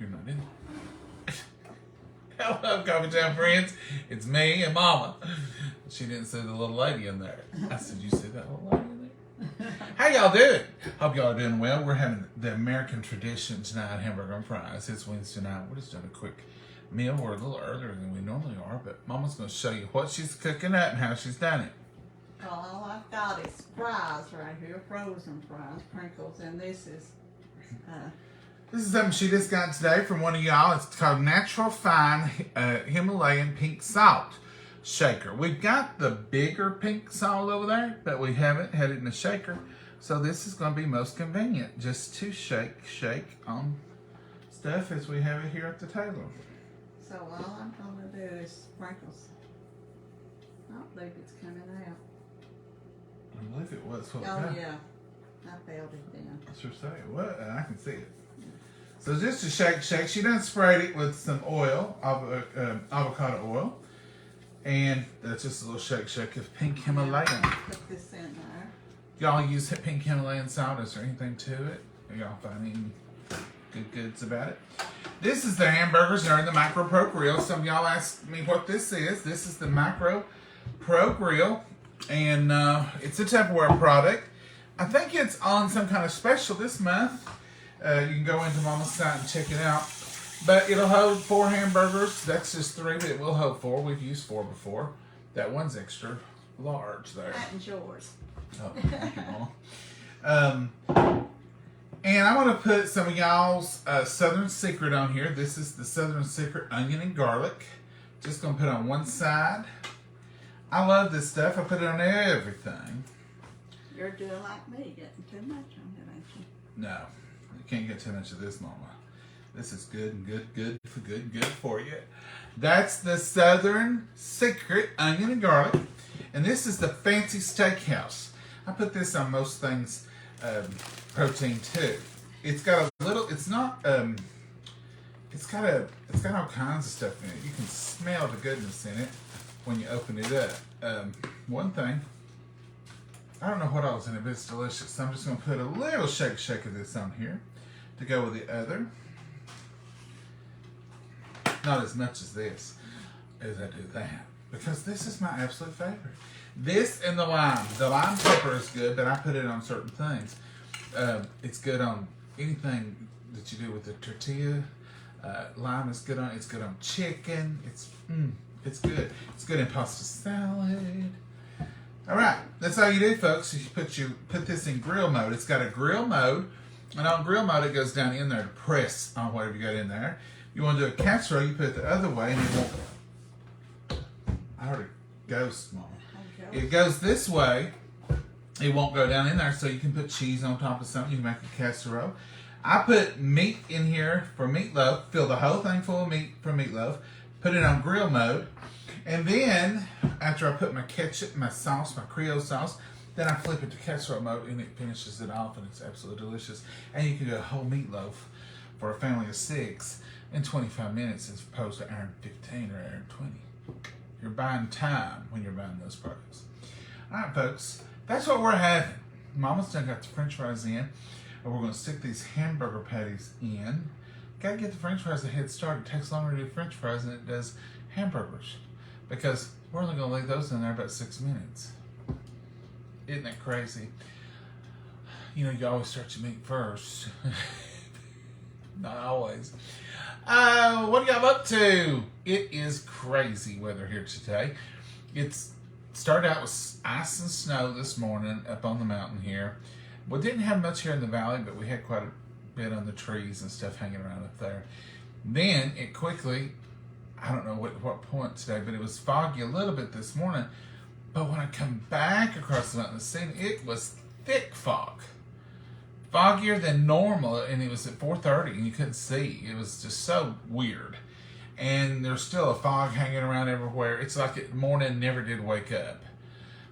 You're not in. Hello, Coffee Time friends. It's me and Mama. She didn't see the little lady in there. I said, you see that little lady in there? How y'all doing? Hope y'all are doing well. We're having the American tradition tonight, hamburger and fries. It's Wednesday night. We're just doing a quick meal. We're a little earlier than we normally are, but Mama's going to show you what she's cooking up and how she's done it. All I've got is fries right here, frozen fries, crinkles, and this is something she just got today from one of y'all. It's called Natural Fine Himalayan Pink Salt Shaker. We've got the bigger pink salt over there, but we haven't had it in a shaker. So this is going to be most convenient, just to shake on stuff as we have it here at the table. So all I'm going to do is sprinkles. I don't believe it's coming out. I believe it was. Oh yeah, I failed it then. I sure say it was. I can see it. So just to shake. She done sprayed it with some oil, avocado oil. And that's just a little shake of pink Himalayan. Put this in there. Y'all use pink Himalayan salt? Is there anything to it? Are y'all finding good goods about it? This is the Hamburgers and the Micro Pro Grill. Some of y'all asked me what this is. This is the Micro Pro Grill. And it's a Tupperware product. I think it's on some kind of special this month. You can go into Mama's site and check it out. But it'll hold 4 hamburgers. That's just 3, but it will hold 4. We've used 4 before. That one's extra large there. That is yours. Oh, thank you, Mama. And I'm going to put some of y'all's Southern Secret on here. This is the Southern Secret onion and garlic. Just going to put it on one side. I love this stuff. I put it on everything. You're doing like me, getting too much on it, ain't you? No, you can't get too much of this, Mama. This is good for you. That's the Southern Secret onion and garlic. And this is the Fancy Steakhouse. I put this on most things, protein too. It's got a little, it's not, it's got all kinds of stuff in it. You can smell the goodness in it when you open it up. One thing, I don't know what else in it, but it's delicious. So I'm just going to put a little shake of this on here to go with the other. Not as much as this, as I do that. Because this is my absolute favorite. This and the lime. The lime pepper is good, but I put it on certain things. It's good on anything that you do with the tortilla. Lime is good on, it's good on chicken. It's good. It's good in pasta salad. All right, that's all you do, folks. You put this in grill mode. It's got a grill mode, and on grill mode, it goes down in there to press on whatever you got in there. You want to do a casserole, you put it the other way, and it won't. I heard a ghost, Mama. It goes this way. It won't go down in there, so you can put cheese on top of something. You can make a casserole. I put meat in here for meatloaf. Fill the whole thing full of meat for meatloaf. Put it on grill mode. And then, after I put my ketchup, my sauce, my Creole sauce, then I flip it to casserole mode, and it finishes it off, and it's absolutely delicious. And you can do a whole meatloaf for a family of 6 in 25 minutes as opposed to hour and 15 or hour and 20. You're buying time when you're buying those products. All right, folks, that's what we're having. Mama's done got the French fries in, and we're going to stick these hamburger patties in. Got to get the French fries a head start. It takes longer to do French fries than it does hamburgers because we're only going to leave those in there about 6 minutes. Isn't that crazy? You know, you always start your meat first. Not always. What are y'all up to? It is crazy weather here today. It's started out with ice and snow this morning up on the mountain here. We didn't have much here in the valley, but we had quite a bit on the trees and stuff hanging around up there. Then it quickly, I don't know what point today, but it was foggy a little bit this morning. But when I come back across the mountain, it was thick fog. Foggier than normal, and it was at 4:30, and you couldn't see. It was just so weird. And there's still a fog hanging around everywhere. It's like morning never did wake up.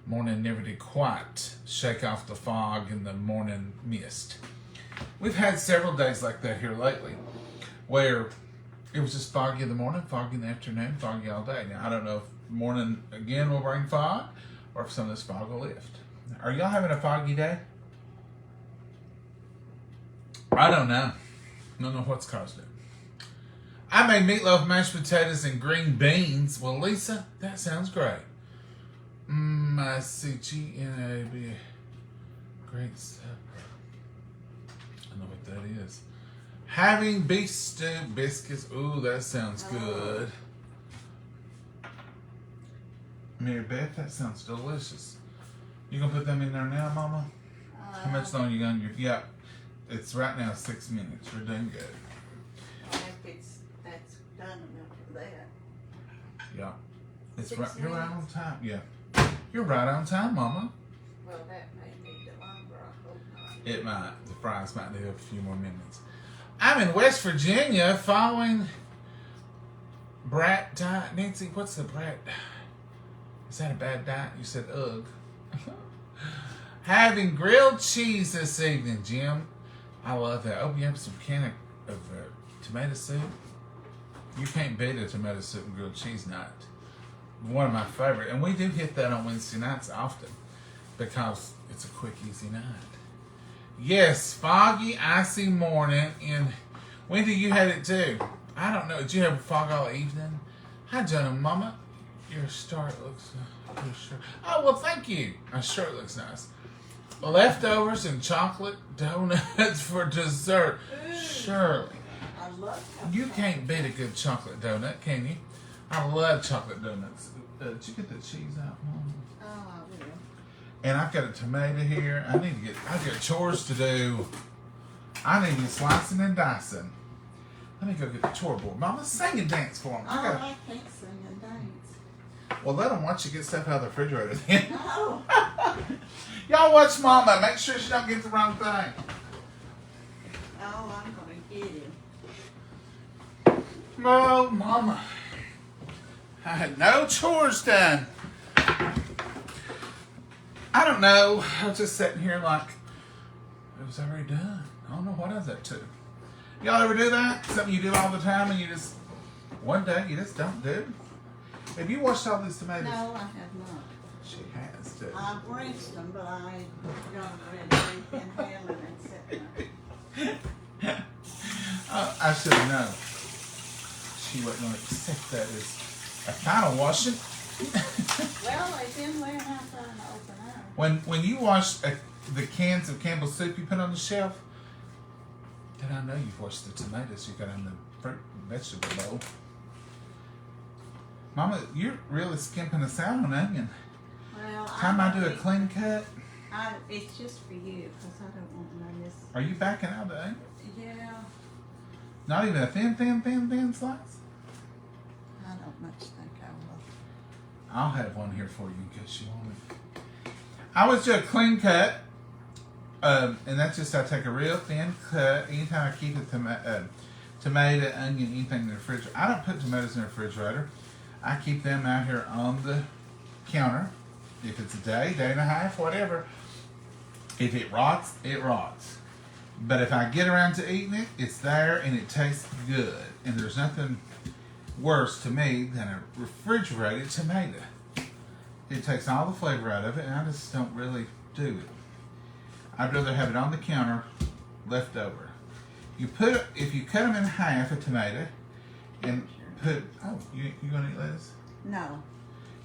Morning never did quite shake off the fog and the morning mist. We've had several days like that here lately, where it was just foggy in the morning, foggy in the afternoon, foggy all day. Now, I don't know if morning again will bring fog, or if some of this fog will lift. Are y'all having a foggy day? I don't know. I don't know what's caused it. I made meatloaf, mashed potatoes, and green beans. Well, Lisa, that sounds great. I-C-G-N-A-B. Great stuff. I don't know what that is. Having beef stew biscuits. Ooh, that sounds good. Mary Beth, that sounds delicious. You gonna put them in there now, Mama? How much longer you got on your? Yep. It's right now 6 minutes. We're doing good. That's done enough for that. Yeah. It's 6 right. You're right on minutes? time. Yeah. You're right on time, Mama. Well, that may need the longer. I hope not. It might. The fries might need a few more minutes. I'm in West Virginia following brat diet. Nancy, what's the brat? Is that a bad diet? You said ugh. Having grilled cheese this evening, Jim. I love that. Oh, you have some can of tomato soup. You can't beat a tomato soup and grilled cheese night. One of my favorite. And we do hit that on Wednesday nights often because it's a quick, easy night. Yes, foggy, icy morning. And Wendy, you had it too. I don't know. Did you have a fog all evening? Hi, John and Mama. Your shirt looks. Your shirt. Oh well, thank you. My shirt looks nice. Leftovers and chocolate donuts for dessert. Shirley, I love you can't beat a good chocolate donut, can you? I love chocolate donuts. Did you get the cheese out, Mama? Oh, I will. And I've got a tomato here. I got chores to do. I need to be slicing and dicing. Let me go get the chore board. Mama, sing and dance for them. I can't sing and dance. Well, let them watch you get stuff out of the refrigerator then. No. Y'all watch Mama. Make sure she don't get the wrong thing. Oh, I'm going to get him. No, Mama. I had no chores done. I don't know. I was just sitting here like it was already done. I don't know what I was up to. Y'all ever do that? Something you do all the time and you just, one day you just don't do? Have you washed all these tomatoes? No, I have not. She has too. I've rinsed them, but I ain't gone ready to inhale them and sit there. I should have known. She wasn't going to accept that as a final washing. Well, they've been laying out there in the open air. When you wash the cans of Campbell's soup you put on the shelf, then I know you've washed the tomatoes you got in the fruit and vegetable bowl. Mama, you're really skimping us out on onion. Well, Time I do a clean cut. It's just for you, because I don't want none of this. Are you backing out the onion? Yeah, Not even a thin slice? I don't much think I will. I'll have one here for you in case you want it. I always do a clean cut, and that's just I take a real thin cut. Anytime I keep a tomato, onion, anything in the refrigerator. I don't put tomatoes in the refrigerator. I keep them out here on the counter. If it's a day and a half, whatever. If it rots, it rots. But if I get around to eating it, it's there and it tastes good. And there's nothing worse to me than a refrigerated tomato. It takes all the flavor out of it, and I just don't really do it. I'd rather have it on the counter, left over. If you cut them in half, a tomato, and you gonna eat lettuce? No.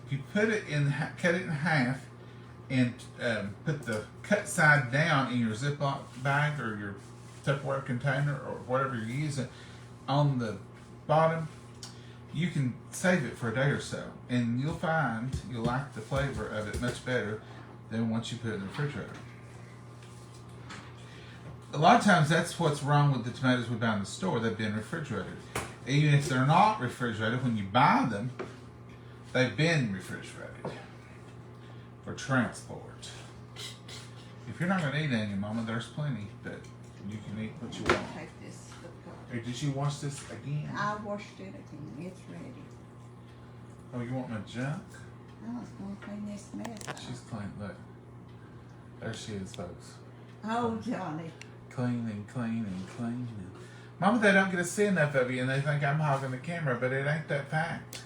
If you cut it in half, and put the cut side down in your Ziploc bag or your Tupperware container or whatever you're using on the bottom, you can save it for a day or so, and you'll find you'll like the flavor of it much better than once you put it in the refrigerator. A lot of times that's what's wrong with the tomatoes we buy in the store. They've been refrigerated. Even if they're not refrigerated, when you buy them, they've been refrigerated for transport. If you're not going to eat any, Mama, there's plenty that you can eat what you want. Take this. Hey, did you wash this again? I washed it again. It's ready. Oh, you want my junk? I was going to clean this mess out. She's clean. Look. There she is, folks. Oh, Johnny. Clean and clean and clean. Mama, they don't get to see enough of you, and they think I'm hogging the camera, but it ain't that fact.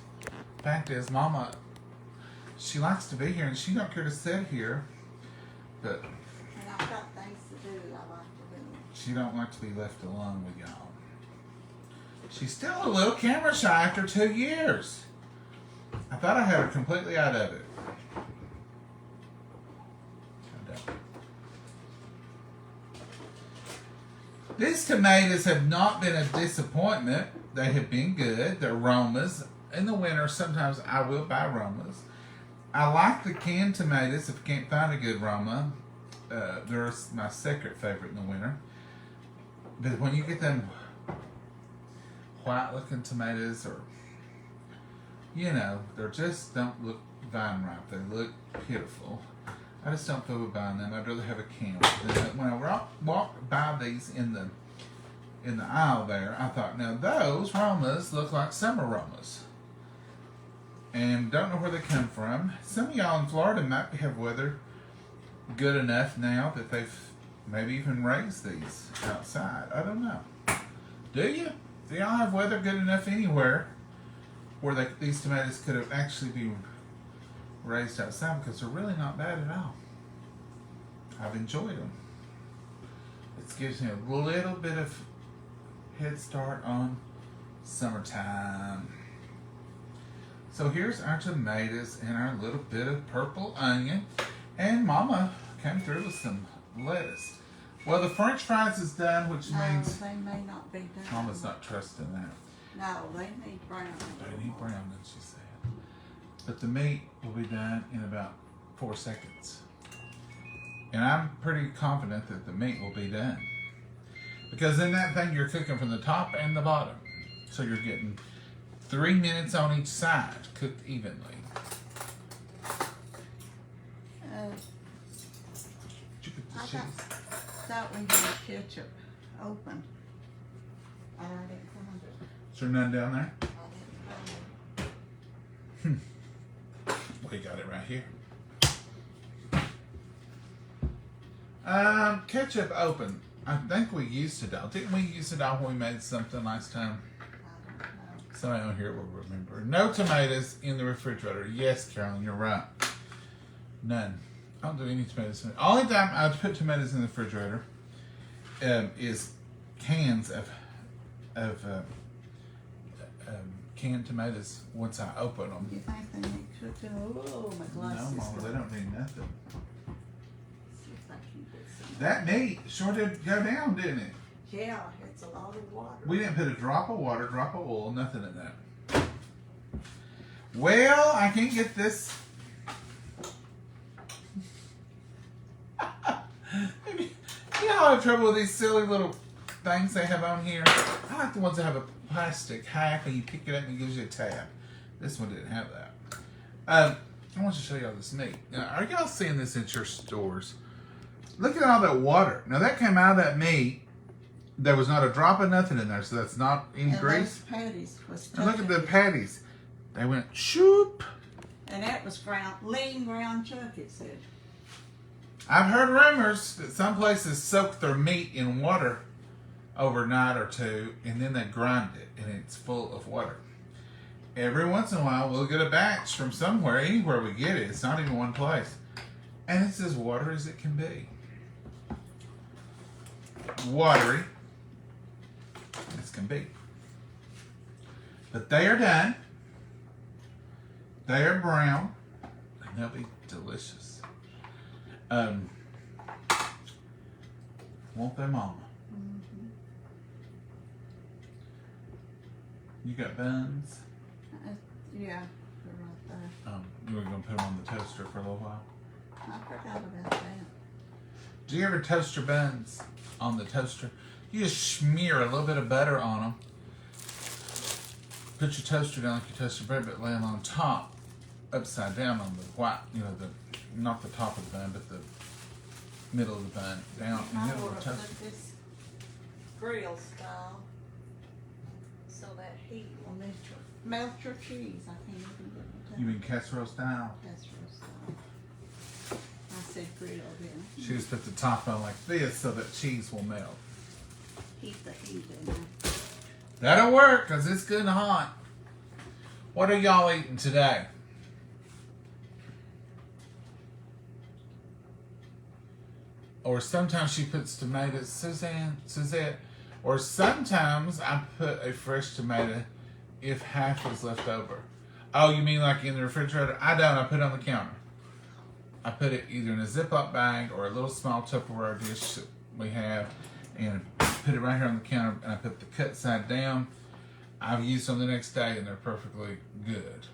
Fact is, Mama, she likes to be here, and she don't care to sit here, but And I've got things to do I like to do. she don't like to be left alone with y'all. She's still a little camera shy after 2 years. I thought I had her completely out of it. These tomatoes have not been a disappointment. They have been good. They're Romas. In the winter, sometimes I will buy Romas. I like the canned tomatoes if you can't find a good Roma. They're my second favorite in the winter. But when you get them white-looking tomatoes, or they just don't look vine ripe. They look pitiful. I just don't feel with buying them. I'd rather have a can. When I walked by these in the aisle there, I thought, now those Romas look like summer Romas. And don't know where they come from. Some of y'all in Florida might have weather good enough now that they've maybe even raised these outside. I don't know. Do you? Do y'all have weather good enough anywhere where these tomatoes could have actually been raised outside? Because they're really not bad at all. I've enjoyed them. It gives me a little bit of head start on summertime. So here's our tomatoes and our little bit of purple onion. And Mama came through with some lettuce. Well, the French fries is done, which means they may not be done. Mama's not trusting that. No, they need brown. They need brown, then she said. But the meat will be done in about 4 seconds. And I'm pretty confident that the meat will be done. Because in that thing, you're cooking from the top and the bottom. So you're getting 3 minutes on each side, cooked evenly. Did you put the cheese? Thought we had ketchup open. I didn't find it. Is there none down there? I didn't find it. We got it right here. Ketchup open. I think we used it all. Didn't we use it all when we made something last time? I don't know. Somebody on here will remember. No tomatoes in the refrigerator. Yes, Carolyn, you're right. None. I don't do any tomatoes. Only time I put tomatoes in the refrigerator is cans of canned tomatoes once I open them. You think they need cooking? Oh, my No, glasses. Mama, they don't need nothing. See if I can get some. That meat sure did go down, didn't it? Yeah, it's a lot of water. We didn't put a drop of water, drop of oil, nothing in that. Well, I can't get this. You know, I have trouble with these silly little things they have on here. I like the ones that have a plastic hack and you pick it up and it gives you a tab. This one didn't have that. I want to show y'all this meat. Now, are y'all seeing this at your stores? Look at all that water. Now that came out of that meat. There was not a drop of nothing in there, so that's not any And grease. those patties was And look at the touching. patties. They went shoop. And that was lean ground chuck, it said. I've heard rumors that some places soak their meat in water overnight or two, and then they grind it, and it's full of water. Every once in a while, we'll get a batch from somewhere, anywhere we get it. It's not even one place. And it's as water as it can be. Watery as can be. But they are done. They are brown, and they'll be delicious. Won't they, Mama? Mm-hmm. You got buns? Yeah, they're right there. You were going to put them on the toaster for a little while? I forgot about that. Do you ever toast your buns on the toaster? You just smear a little bit of butter on them. Put your toaster down like you toast your bread, but lay them on top, upside down on the white, not the top of the bun, but the middle of the bun, down in the I middle want of to the toaster. put this grill style so that heat will melt your cheese. I can't even get it. You mean casserole style? That's real style. I said grill, didn't I? She just put the top on like this so that cheese will melt. Keep the heat in there. That'll work, because it's good and hot. What are y'all eating today? Or sometimes she puts tomatoes. Suzette, Or sometimes I put a fresh tomato if half is left over. Oh, you mean like in the refrigerator? I don't. I put it on the counter. I put it either in a Ziploc bag or a little small Tupperware dish that we have, and put it right here on the counter, and I put the cut side down. I've used them the next day, and they're perfectly good.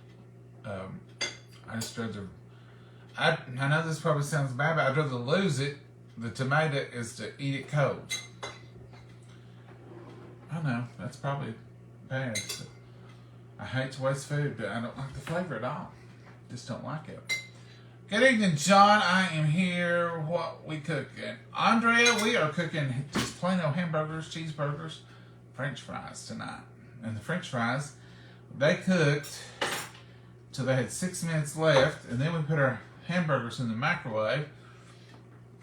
I just rather... I know this probably sounds bad, but I'd rather lose it, the tomato, is to eat it cold. I know, that's probably bad. I hate to waste food, but I don't like the flavor at all. Just don't like it. Good evening, John. I am here. What we cooking? Andrea, we are cooking just plain old hamburgers, cheeseburgers, French fries tonight. And the French fries, they cooked till they had 6 minutes left, and then we put our hamburgers in the microwave.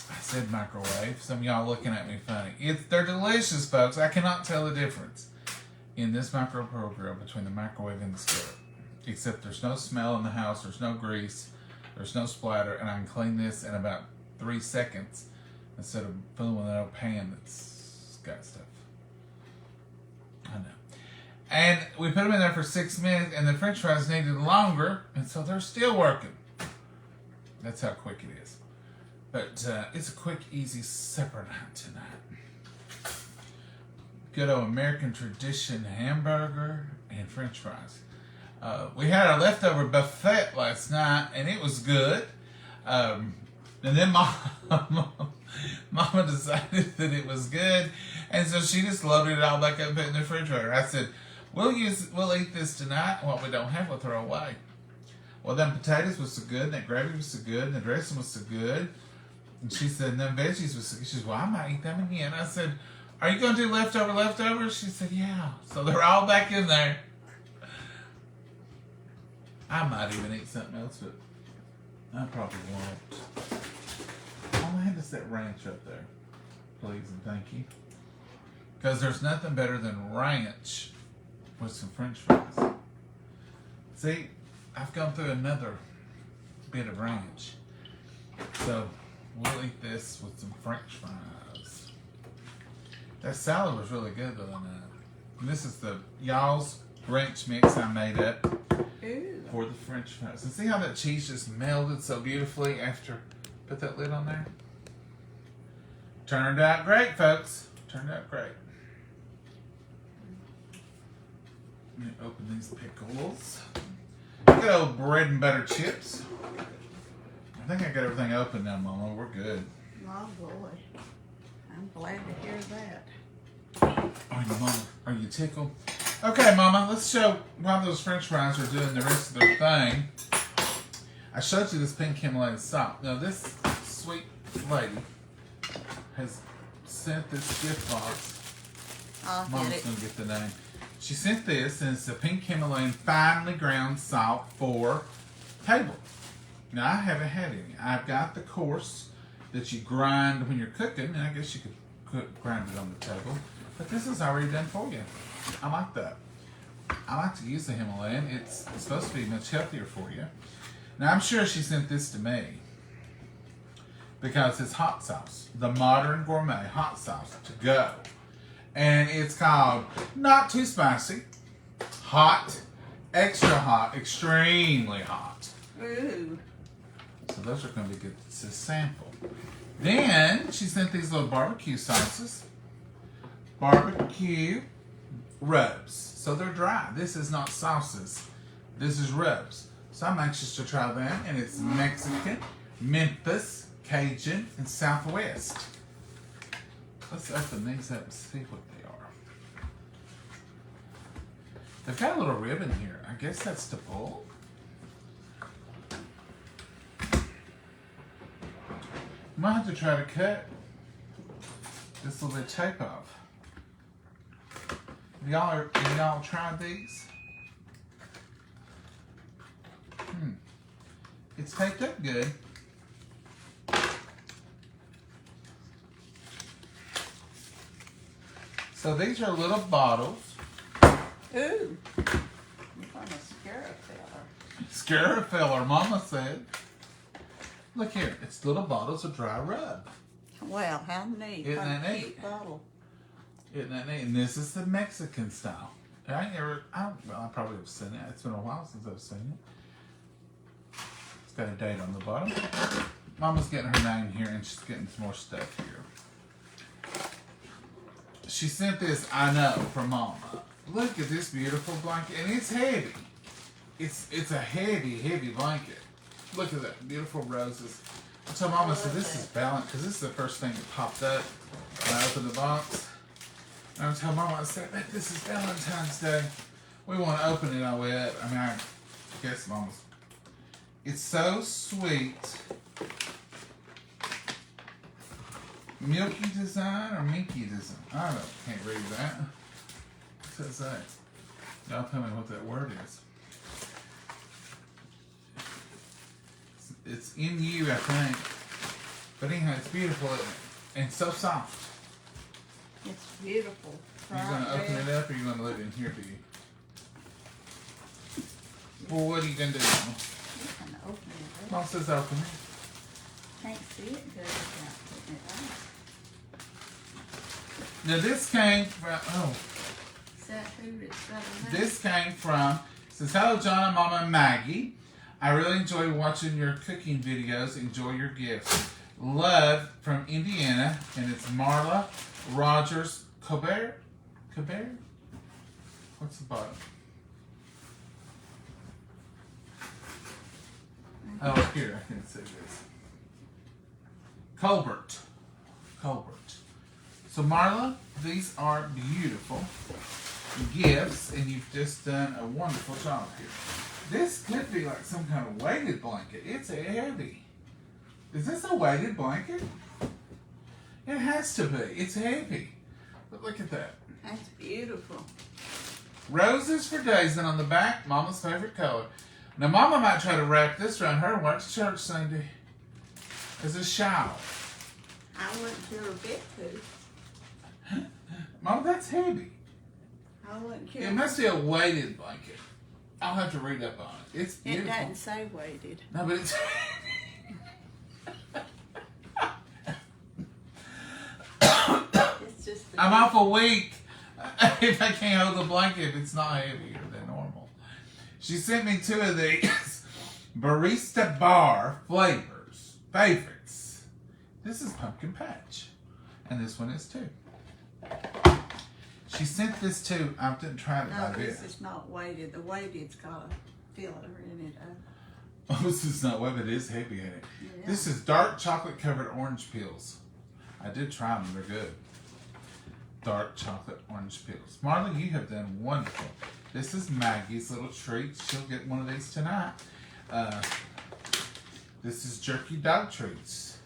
I said microwave. Some of y'all looking at me funny. They're delicious, folks. I cannot tell the difference in this microwave between the microwave and the skillet. Except there's no smell in the house. There's no grease. There's no splatter. And I can clean this in about 3 seconds instead of filling with an old pan that's got stuff. I know. And we put them in there for 6 minutes, and the French fries needed longer, and so they're still working. That's how quick it is. But it's a quick, easy supper night tonight. Good old American tradition hamburger and French fries. We had our leftover buffet last night, and it was good. And then Mama decided that it was good, and so she just loaded it all back up and put it in the refrigerator. I said, we'll eat this tonight. What we don't have, we'll throw away. Well, them potatoes was so good, and that gravy was so good, and the dressing was so good. And she said, and them veggies was so good. She said, well, I might eat them again. I said, are you going to do leftovers? She said, yeah. So they're all back in there. I might even eat something else, but I probably won't. I'll have to set ranch up there, please and thank you. Because there's nothing better than ranch with some French fries. See, I've gone through another bit of ranch. So we'll eat this with some French fries. That salad was really good the other night. And this is the y'all's ranch mix I made up for the French fries. And see how that cheese just melded so beautifully after put that lid on there? Turned out great, folks. Turned out great. Let me open these pickles. Good old bread and butter chips. I think I got everything open now, Mama. We're good. Oh boy, I'm glad to hear that. Are you tickled? Okay, Mama, let's show while those French fries are doing the rest of their thing. I showed you this pink Himalayan salt. Now, this sweet lady has sent this gift box. I'll Mama's get it. going to get the name. She sent this, and it's a pink Himalayan finely ground salt for table. Now, I haven't had any. I've got the coarse that you grind when you're cooking, and I guess you could grind it on the table. But this is already done for you. I like that. I like to use the Himalayan. It's supposed to be much healthier for you. Now, I'm sure she sent this to me because it's hot sauce. The Modern Gourmet hot sauce to go. And it's called Not Too Spicy, Hot, Extra Hot, Extremely Hot. Ooh. So those are going to be good to sample. Then she sent these little barbecue sauces. Barbecue rubs. So they're dry. This is not sauces. This is rubs. So I'm anxious to try them. And it's Mexican, Memphis, Cajun, and Southwest. Let's open these up and see what they are. They've got a little ribbon here. I guess that's to pull. Might have to try to cut this little bit of tape off. Y'all tried these? It's taped up good. So these are little bottles. Ooh. You're going to scare a feller. Scare a feller, Mama said. Look here, it's little bottles of dry rub. Well, how neat. Isn't What a that neat? cute bottle. Isn't that neat? And this is the Mexican style. I probably have seen it. It's been a while since I've seen it. It's got a date on the bottom. Mama's getting her name here, and she's getting some more stuff here. She sent this, I know, from Mama. Look at this beautiful blanket, and it's heavy. It's a heavy, heavy blanket. Look at that, beautiful roses. I told Mama, I said, this is balanced, because this is the first thing that popped up when I opened the box. And I told Mama, I said, this is Valentine's Day. We want to open it all with it. I mean, I guess Mama's. It's so sweet. Milky design or minky design? I can't read that. What says that? Y'all tell me what that word is. It's in you, I think. But anyhow, it's beautiful, isn't it? And so soft. It's beautiful. Are you going to open it up or are you going to leave it in here, do you? Well, what are you going to do? I'm going to open it up. Mom says open it. Can't see it good without putting it on. Now this came from, Is that who it's got on? This came from, it says, hello John and Mama and Maggie. I really enjoy watching your cooking videos. Enjoy your gifts. Love from Indiana, and it's Marla Rogers Colbert. Colbert? What's the bottom? Oh, here, I can see this. Colbert. So Marla, these are beautiful gifts, and you've just done a wonderful job here. This could be like some kind of weighted blanket. It's heavy. Is this a weighted blanket? It has to be. It's heavy. But look at that. That's beautiful. Roses for days, and on the back, Mama's favorite color. Now, Mama might try to wrap this around her and watch church Sunday as a shawl. I wouldn't care a bit to. Mama, that's heavy. I wouldn't care. It must be a weighted blanket. I'll have to read up on it. It's beautiful. It doesn't say weighted. No, but it's... It's just I'm awful weak if I can't hold the blanket if it's not heavier than normal. She sent me 2 of these Barista Bar favorites. This is Pumpkin Patch. And this one is too. She sent this too. I didn't try it No, like this this. is not weighted. The weighted's got a filler in it. Oh, this is not wet, but it is heavy in it. Yeah. This is dark chocolate covered orange peels. I did try them. They're good. Dark chocolate orange peels. Marla, you have done wonderful. This is Maggie's little treat. She'll get one of these tonight. This is jerky dog treats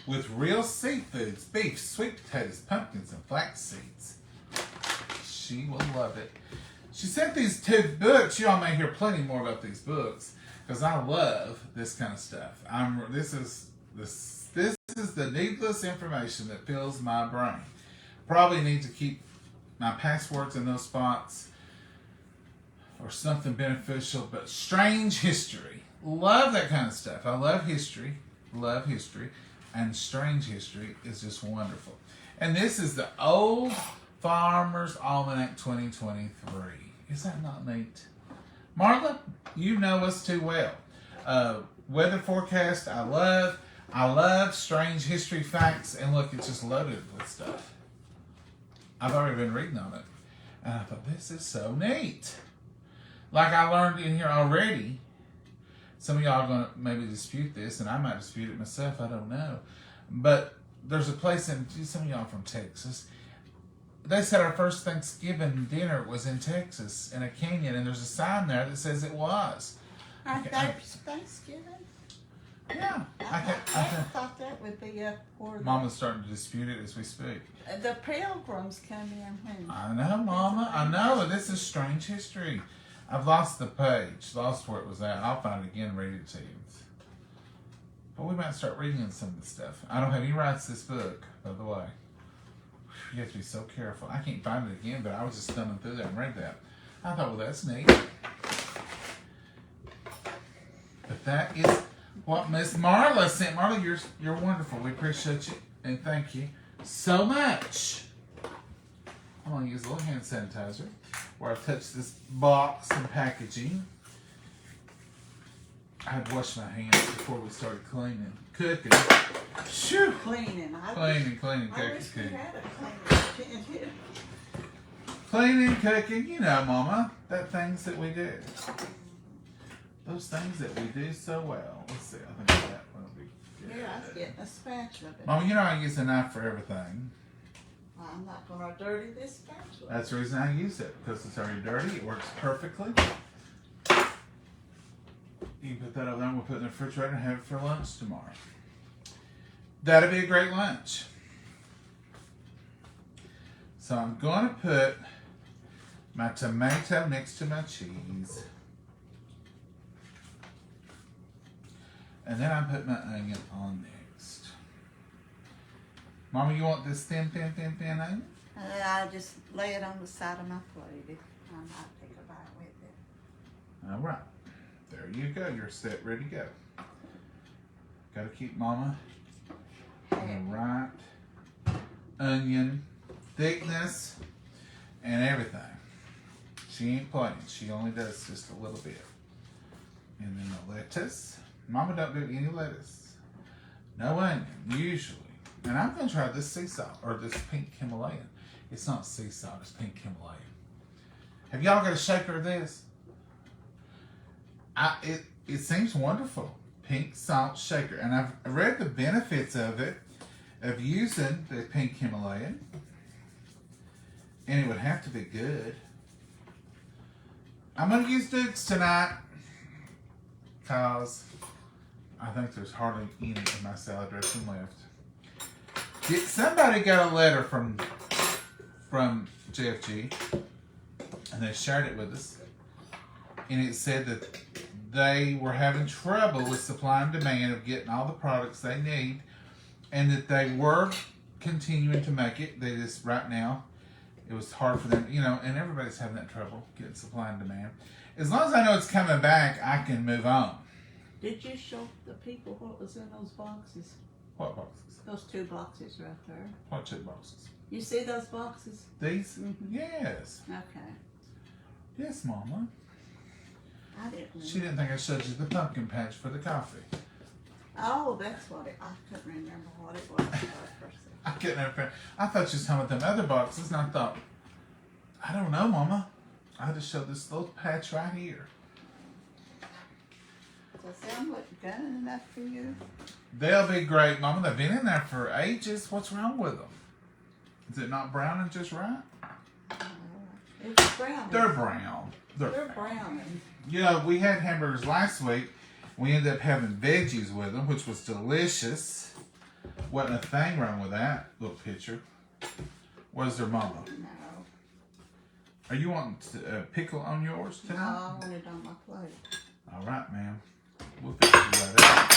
with real seafoods, beef, sweet potatoes, pumpkins, and flax seeds. She will love it. She sent these 2 books. You all may hear plenty more about these books because I love this kind of stuff. This is the needless information that fills my brain. Probably need to keep my passwords in those spots or something beneficial, but strange history. Love that kind of stuff. I love history, and strange history is just wonderful. And this is the Old Farmer's Almanac 2023. Is that not neat? Marla, you know us too well. Weather forecast, I love strange history facts, and look, it's just loaded with stuff. I've already been reading on it. And I thought, this is so neat. Like I learned in here already, some of y'all are going to maybe dispute this, and I might dispute it myself, I don't know. But there's a place in, some of y'all are from Texas. They said our first Thanksgiving dinner was in Texas, in a canyon, and there's a sign there that says it was. I thought it was Thanksgiving. Yeah. I thought that would be up for Mama's starting to dispute it as we speak. the pilgrims come in when. I know, Mama. I know. This is strange history. I've lost the page. Lost where it was at. I'll find it again and read it to you. But we might start reading some of the stuff. I don't have any rights to this book, by the way. You have to be so careful. I can't find it again, but I was just thumbing through there and read that. I thought, well, that's neat. But that is what Miss Marla sent. Marla, you're wonderful. We appreciate you and thank you so much. I'm gonna use a little hand sanitizer where I've touched this box and packaging. I had washed my hands before we started cleaning, cooking. Shoo! Cleaning. Cleaning, I wish we cooking. had a cleaning here. Cleaning, cooking, you know, Mama. That things that we do. Those things that we do so well. Let's see, I think that one will be good. Yeah, I was getting a spatula. But Mama, you know I use a knife for everything. I'm not going to dirty this spatula. That's the reason I use it, because it's already dirty. It works perfectly. You can put that over there and we'll put it in the refrigerator and have it for lunch tomorrow. That'll be a great lunch. So I'm going to put my tomato next to my cheese. And then I put my onion on next. Mama, you want this thin onion? I just lay it on the side of my plate. I might take a bite with it. All right. There you go. You're set, ready to go. Got to keep Mama in the right onion thickness and everything. She ain't playing. She only does just a little bit. And then the lettuce. Mama don't do any lettuce. No onion, usually. And I'm going to try this sea salt, or this pink Himalayan. It's not sea salt, it's pink Himalayan. Have y'all got a shaker of this? It seems wonderful. Pink salt shaker. And I've read the benefits of it, of using the pink Himalayan. And it would have to be good. I'm going to use Duke's tonight, because I think there's hardly any of my salad dressing left. Somebody got a letter from JFG, and they shared it with us, and it said that they were having trouble with supply and demand of getting all the products they need, and that they were continuing to make it. They just, right now, it was hard for them, you know, and everybody's having that trouble getting supply and demand. As long as I know it's coming back, I can move on. Did you show the people what was in those boxes? What boxes? Those 2 boxes right there. What 2 boxes? You see those boxes? These? Mm-hmm. Yes. Okay. Yes, Mama. I didn't. She didn't think I showed you the pumpkin patch for the coffee. Oh, that's what it. I couldn't remember what it was. I couldn't remember. I thought you was talking about them other boxes, and I thought, I don't know, Mama. I just showed this little patch right here. Does them look good enough for you? They'll be great, Mama. They've been in there for ages. What's wrong with them? Is it not brown and just right? It's brown. They're brown. They're brown. You know, we had hamburgers last week. We ended up having veggies with them, which was delicious. Wasn't a thing wrong with that little picture. Where's their Mama? No. Are you wanting pickle on yours No, tonight? I want it on my plate. All right, ma'am. We'll fix you right up.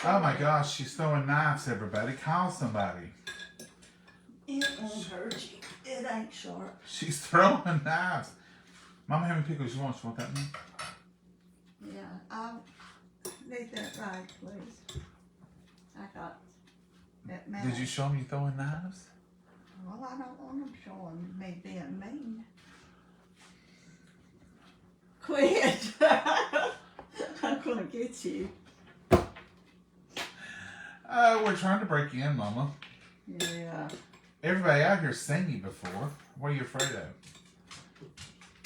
Oh my gosh, she's throwing knives, everybody. Call somebody. It won't hurt you. It ain't sharp. She's throwing knives. Mama, how many pickles you want? You want that one? Yeah, I'll leave that right, please. I got that man. Did you show me you throwing knives? Well, I don't want them showing me being mean. Quit. I'm gonna get you. We're trying to break you in, Mama. Yeah. Everybody out here's seen you before. What are you afraid of?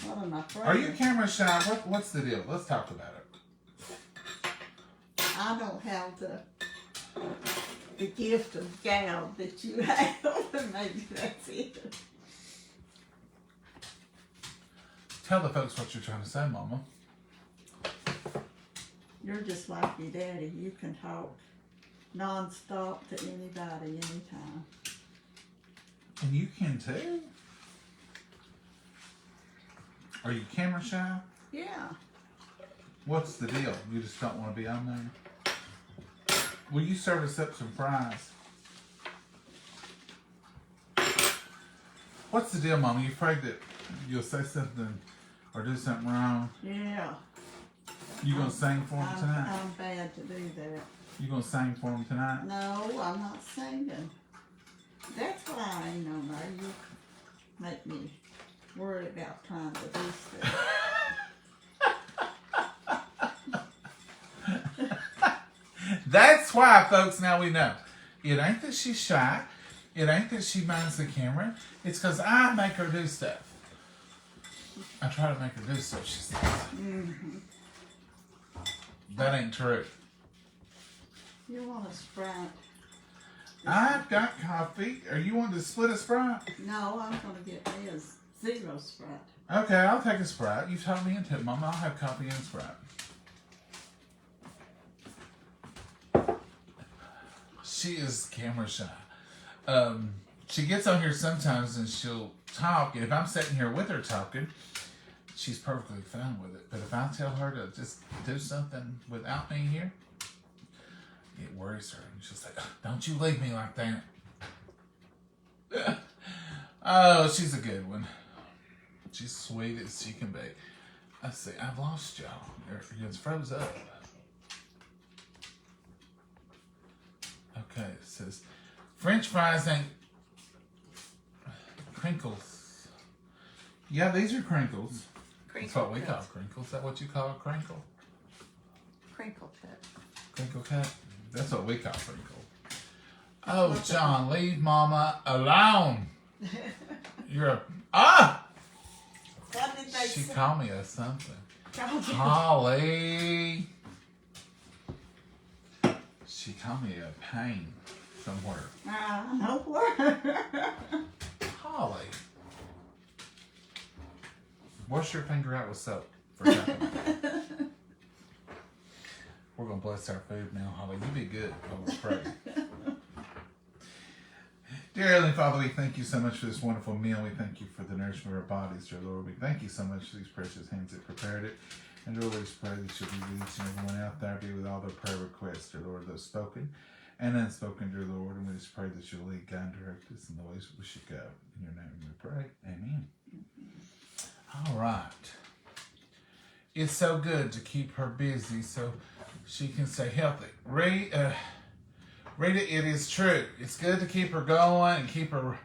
What am I afraid Are you of? camera shy? What's the deal? Let's talk about it. I don't have the gift of gab that you have. Maybe that's it. Tell the folks what you're trying to say, Mama. You're just like your daddy. You can talk non-stop to anybody, anytime. And you can too. Are you camera shy? Yeah. What's the deal? You just don't want to be on there? Will you serve us up some fries? What's the deal, Mama? You afraid that you'll say something or do something wrong? Yeah. You gonna sing for him tonight? I'm bad to do that. You gonna sing for him tonight? No, I'm not singing. That's what I ain't on there. make me worry about trying to do stuff. That's why, folks, now we know. It ain't that she's shy. It ain't that she minds the camera. It's because I make her do stuff. I try to make her do stuff, she says. Mm-hmm. That ain't true. You want a Sprite? I've got coffee. Are you wanting to split a Sprite? No, I'm going to get me a zero Sprite. Okay, I'll take a Sprite. You talked me into it, Mama. I'll have coffee and a Sprite. She is camera shy. She gets on here sometimes and she'll talk. And if I'm sitting here with her talking, she's perfectly fine with it. But if I tell her to just do something without me here, it worries her. And she'll say, "Don't you leave me like that." Oh, she's a good one. She's sweet as she can be. Let's see. I've lost y'all. It's froze up. Okay, it says French fries ain't crinkles. Yeah, these are crinkles. That's what we call crinkles. Is that what you call a crinkle? Crinkle cut. Crinkle cut? That's what we call crinkle. Oh, John, leave Mama alone. You're a... What did they She say? called me a something. Holly. She called me a pain somewhere. No word. Holly. Wash your finger out with soap. For nothing. We're going to bless our food now, Holly. You be good. I will pray. Dear Heavenly Father, we thank you so much for this wonderful meal. We thank you for the nourishment of our bodies, dear Lord. We thank you so much for these precious hands that prepared it. And Lord, we just pray that you'll be with each and everyone out there, be with all their prayer requests, dear Lord, those spoken and unspoken, dear Lord. And we just pray that you'll lead, guide, and direct us in the ways we should go. In your name we pray. Amen. All right. It's so good to keep her busy so she can stay healthy. Rita, it is true. It's good to keep her going and keep her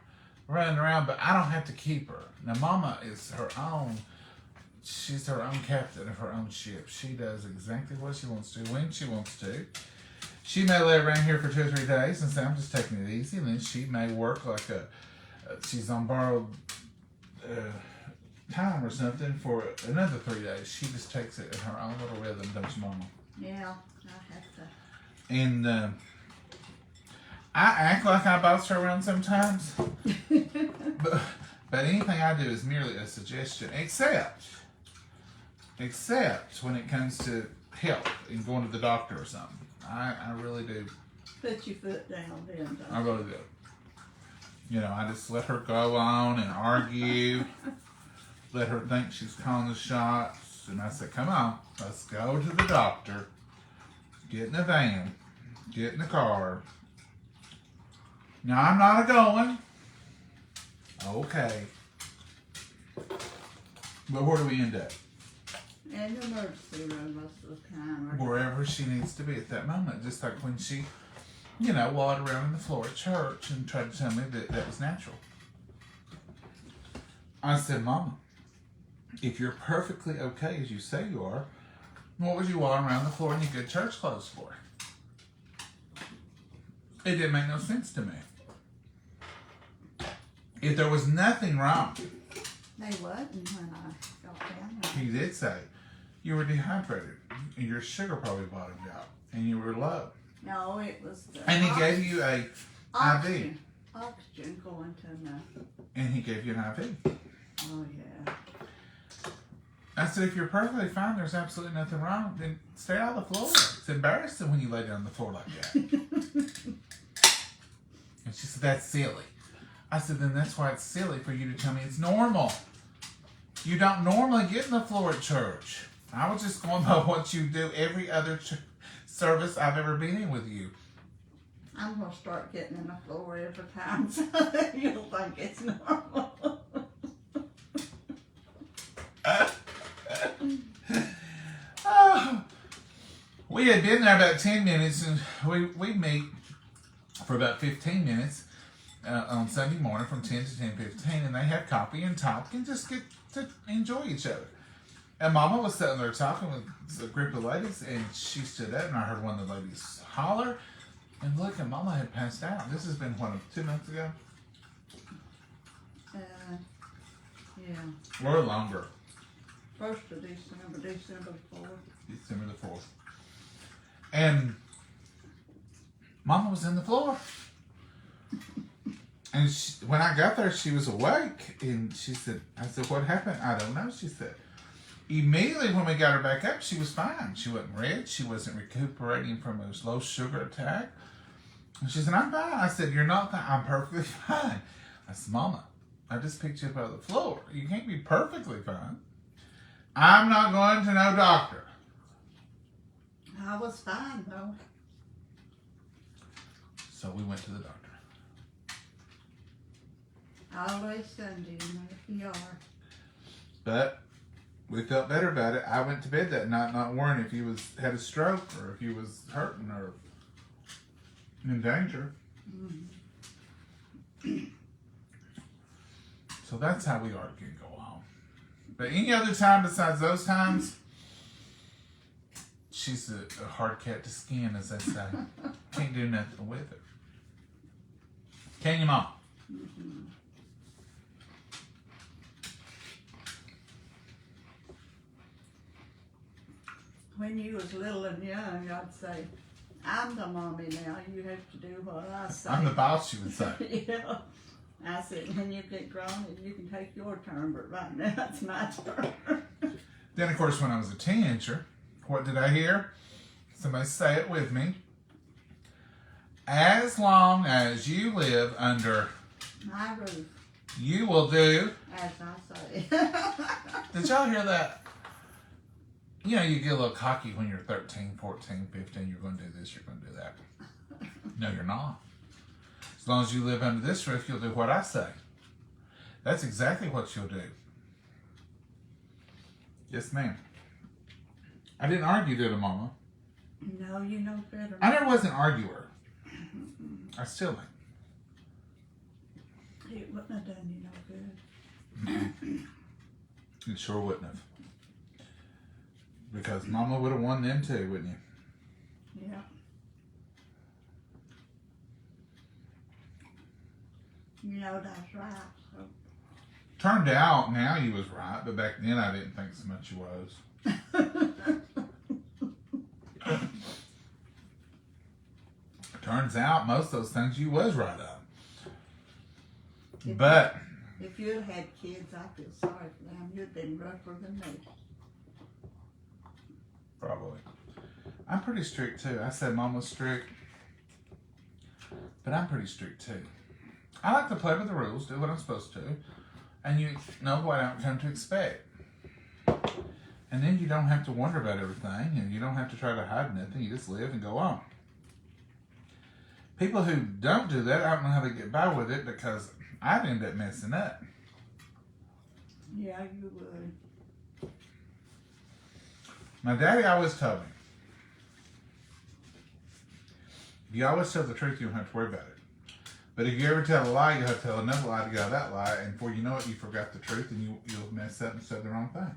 running around, but I don't have to keep her. Now, Mama is her own. She's her own captain of her own ship. She does exactly what she wants to when she wants to. She may lay around here for 2 or 3 days and say, "I'm just taking it easy," and then she may work like she's on borrowed time or something for another 3 days. She just takes it in her own little rhythm, don't you, Mama? Yeah, I have to. And I act like I boss her around sometimes, but anything I do is merely a suggestion, except when it comes to health and going to the doctor or something. I really do. Put your foot down then, don't I really do. You know, I just let her go on and argue, let her think she's calling the shots, and I said, "Come on, let's go to the doctor. Get in the van. Get in the car." Now, I'm not a-going. Okay. But where do we end up? In the emergency room most of the time. Wherever she needs to be at that moment. Just like when she, you know, wallowed around on the floor at church and tried to tell me that that was natural. I said, "Mama, if you're perfectly okay as you say you are, what would you walk around the floor in your good church clothes for?" It didn't make no sense to me. If there was nothing wrong, They wasn't when I got down there. he did say, you were dehydrated, and your sugar probably bottomed out, and you were low. No, it was the And he gave you a IV. Oxygen going to my... And he gave you an IV. Oh, yeah. I said, if you're perfectly fine, there's absolutely nothing wrong, then stay on the floor. It's embarrassing when you lay down on the floor like that. And she said, "That's silly." I said, "Then that's why it's silly for you to tell me it's normal. You don't normally get in the floor at church. I was just going by what you do every other service I've ever been in with you." I'm going to start getting in the floor every time so you'll think it's normal. We had been there about 10 minutes, and we meet for about 15 minutes. on Sunday morning from 10 to 10:15, and they had coffee and talk and just get to enjoy each other. And Mama was sitting there talking with a group of ladies, and she stood up, and I heard one of the ladies holler, and look, and Mama had passed out. This has been, 2 months ago? Yeah. Or longer. 1st of December, December 4th. December the 4th. And Mama was in the floor. And when I got there, she was awake. And I said, what happened? I don't know, she said. Immediately when we got her back up, she was fine. She wasn't red. She wasn't recuperating from a low sugar attack. And she said, I'm fine. I said, you're not fine. I'm perfectly fine. I said, Mama, I just picked you up out of the floor. You can't be perfectly fine. I'm not going to no doctor. I was fine, though. So we went to the doctor. Always Sunday in the ER. But we felt better about it. I went to bed that night not worrying if he had a stroke or if he was hurting or in danger. So that's how we are to go home. But any other time besides those times, she's a hard cat to skin, as they say. Can't do nothing with her. Can you, Mom? When you was little and young, I'd say, I'm the mommy now. You have to do what I say. I'm the boss, you would say. Yeah. I said, when you get grown, you can take your turn, but right now it's my turn. Then, of course, when I was a teenager, what did I hear? Somebody say it with me. As long as you live under My roof, you will do. as I say. Did y'all hear that? You know, you get a little cocky when you're 13, 14, 15. You're going to do this, you're going to do that. No, you're not. As long as you live under this roof, you'll do what I say. That's exactly what you'll do. Yes, ma'am. I didn't argue, did I, Mama? No, you know better. I never was an arguer. I still ain't. It wouldn't have done you no good. It sure wouldn't have. Because Mama would have won them too, wouldn't you? Yeah. You know that's right. So. Turned out now you was right, but back then I didn't think so much you was. Turns out most of those things you was right on. But if you'd had kids, I feel sorry for them. You'd been rougher than me. Probably. I'm pretty strict too. I said Mom was strict, but I'm pretty strict too. I like to play with the rules, do what I'm supposed to, and you know what I'm come to expect. And then you don't have to wonder about everything, and you don't have to try to hide nothing. You just live and go on. People who don't do that, I don't know how they get by with it because I'd end up messing up. Yeah, you would. My daddy always told me, if you always tell the truth, you don't have to worry about it. But if you ever tell a lie, you'll have to tell another lie to get out of that lie, and before you know it, you forgot the truth, and you'll mess up and say the wrong thing.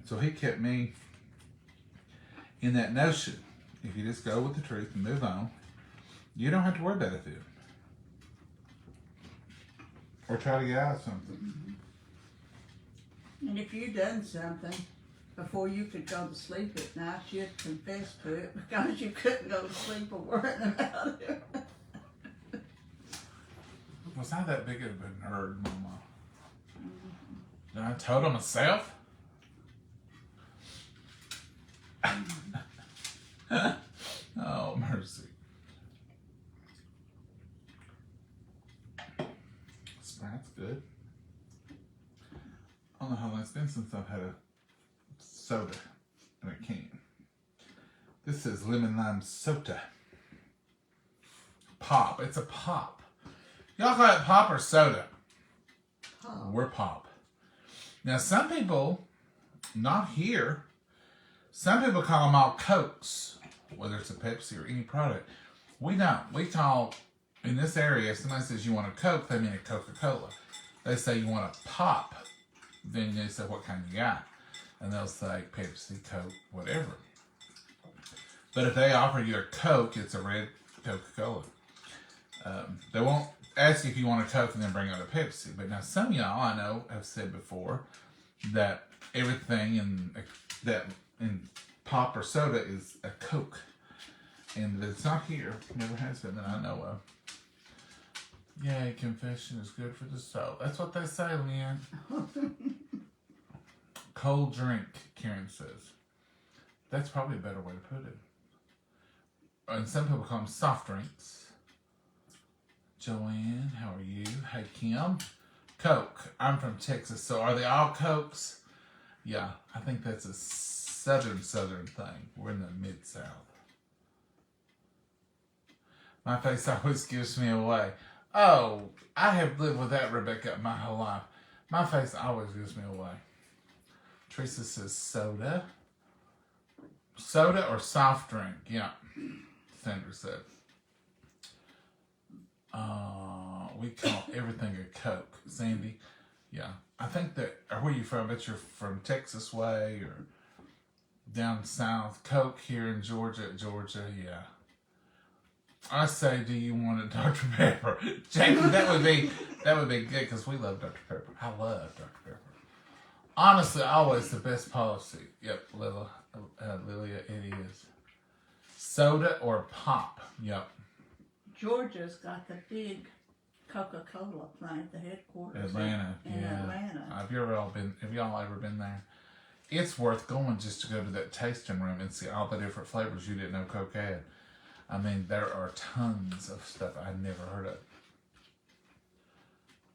So he kept me in that notion. If you just go with the truth and move on, you don't have to worry about it then. Or try to get out of something. And if you done something before you could go to sleep at night, you'd confess to it because you couldn't go to sleep or worrying about it. Was I that big of a nerd, Mama? Did I told myself? Oh, mercy. Sprite's good. I don't know how long it's been since I've had a soda in a can. This is lemon lime soda. Pop. It's a pop. Y'all call it pop or soda? Oh. We're pop. Now, some people, not here, some people call them all Cokes, whether it's a Pepsi or any product. We don't. We call in this area, if somebody says you want a Coke, they mean a Coca-Cola. They say you want a pop, then they say what kind you got. And they'll say Pepsi, Coke, whatever. But if they offer you a Coke, it's a red Coca-Cola. They won't ask you if you want a Coke and then bring out a Pepsi. But now some of y'all I know have said before that everything in pop or soda is a Coke. And it's not here. Never has been that I know of. Yay, confession is good for the soul. That's what they say, Leanne. Cold drink, Karen says. That's probably a better way to put it. And some people call them soft drinks. Joanne, how are you? Hey, Kim. Coke. I'm from Texas, so are they all Cokes? Yeah, I think that's a southern thing. We're in the mid-south. My face always gives me away. Oh, I have lived with that, Rebecca, my whole life. My face always gives me away. Teresa says soda. Soda or soft drink? Yeah, Sandra said. We call everything a Coke. Sandy, yeah. I think that, or where you from? I bet you're from Texas way or down south. Coke here in Georgia, yeah. I say, do you want a Dr. Pepper? Jackie, that would be good because we love Dr. Pepper. I love Dr. Pepper. Honestly, always the best policy. Yep, Lilia, it is. Soda or pop? Yep. Georgia's got the big Coca-Cola plant, the headquarters Atlanta, in yeah. Atlanta. Have y'all ever been there? It's worth going just to go to that tasting room and see all the different flavors you didn't know Coke had. I mean, there are tons of stuff I never heard of.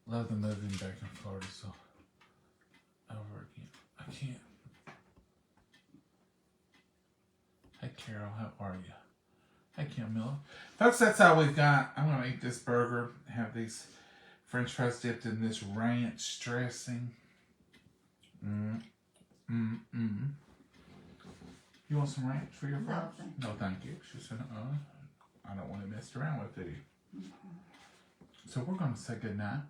Love the moving back in Florida, so over again. I can't. Hey, Carol, how are you? Hey, Kim Miller. Folks, that's all we've got. I'm going to eat this burger, have these French fries dipped in this ranch dressing. You want some ranch for your fries? No, thank you. She said, I don't want it messed around with, do you? So we're going to say goodnight.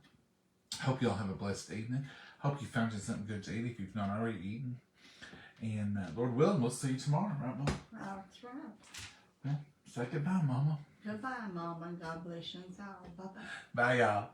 Hope you all have a blessed evening. Hope you found you something good to eat if you've not already eaten. And Lord willing, we'll see you tomorrow, right, Mom? That's right. Well, say goodbye, Mama. Goodbye, Mom, and God bless you all. Bye-bye. Bye, y'all.